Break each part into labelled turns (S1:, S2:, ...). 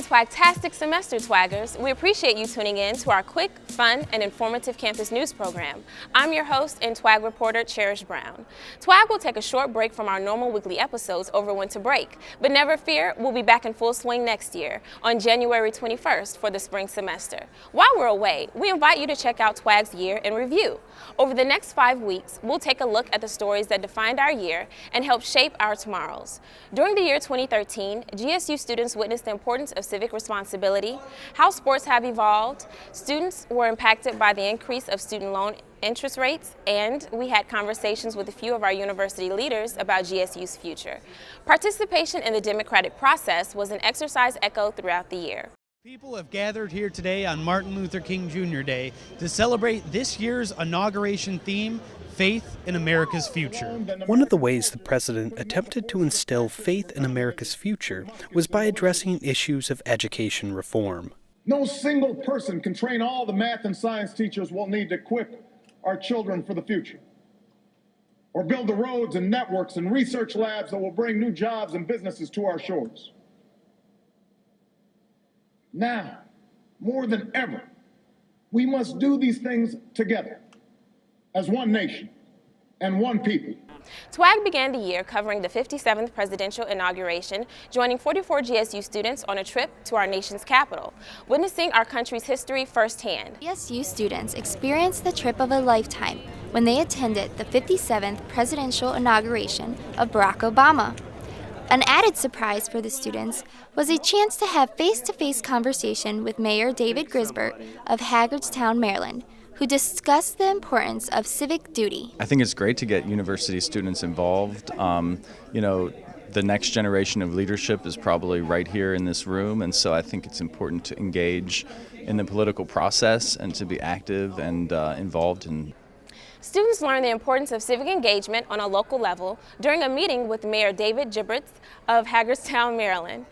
S1: a twagtastic semester, Twaggers. We appreciate you tuning in to our quick, fun, and informative campus news program. I'm your host and TWAG reporter, Cherish Brown. TWAG will take a short break from our normal weekly episodes over winter break, but never fear, we'll be back in full swing next year on January 21st for the spring semester. While we're away, we invite you to check out TWAG's Year in Review. Over the next 5 weeks, we'll take a look at the stories that defined our year and help shape our tomorrows. During the year 2013, GSU students witnessed the importance of civic responsibility, how sports have evolved, students were impacted by the increase of student loan interest rates, and we had conversations with a few of our university leaders about GSU's future. Participation in the democratic process was an exercise echoed throughout the year.
S2: People have gathered here today on Martin Luther King Jr. Day to celebrate this year's inauguration theme, Faith in America's Future.
S3: One of the ways the president attempted to instill faith in America's future was by addressing issues of education reform.
S4: No single person can train all the math and science teachers we'll need to equip our children for the future, or build the roads and networks and research labs that will bring new jobs and businesses to our shores. Now, more than ever, we must do these things together as one nation and one people.
S1: TWAG began the year covering the 57th presidential inauguration, joining 44 GSU students on a trip to our nation's capital, witnessing our country's history firsthand.
S5: GSU students experienced the trip of a lifetime when they attended the 57th presidential inauguration of Barack Obama. An added surprise for the students was a chance to have face-to-face conversation with Mayor David Grisbert of Hagerstown, Maryland, who discussed the importance of civic duty.
S6: I think it's great to get university students involved. The next generation of leadership is probably right here in this room, and so I think it's important to engage in the political process and to be active and involved in.
S1: Students learned the importance of civic engagement on a local level during a meeting with Mayor David Grisbert of Hagerstown, Maryland.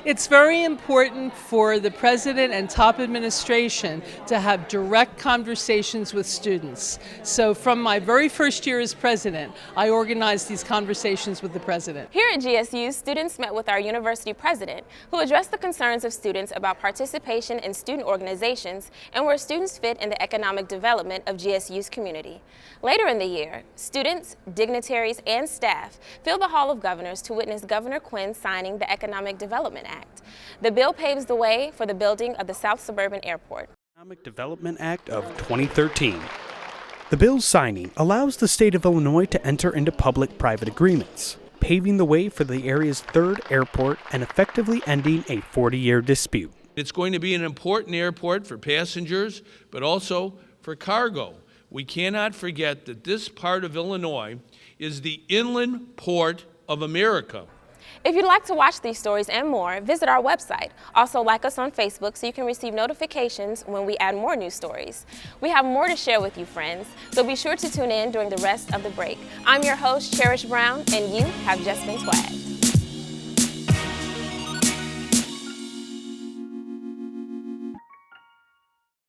S7: It's very important for the president and top administration to have direct conversations with students. So from my very first year as president, I organized these conversations with the president.
S1: Here at GSU, students met with our university president, who addressed the concerns of students about participation in student organizations and where students fit in the economic development of GSU's community. Later in the year, students, dignitaries, and staff filled the Hall of Governors to witness Governor Quinn signing the Economic Development Act. The bill paves the way for the building of the South Suburban Airport.
S3: Economic Development Act of 2013. The bill's signing allows the state of Illinois to enter into public-private agreements, paving the way for the area's third airport and effectively ending a 40-year dispute.
S8: It's going to be an important airport for passengers, but also for cargo. We cannot forget that this part of Illinois is the inland port of America.
S1: If you'd like to watch these stories and more, visit our website. Also, like us on Facebook so you can receive notifications when we add more news stories. We have more to share with you, friends, so be sure to tune in during the rest of the break. I'm your host, Cherish Brown, and you have just been twagged.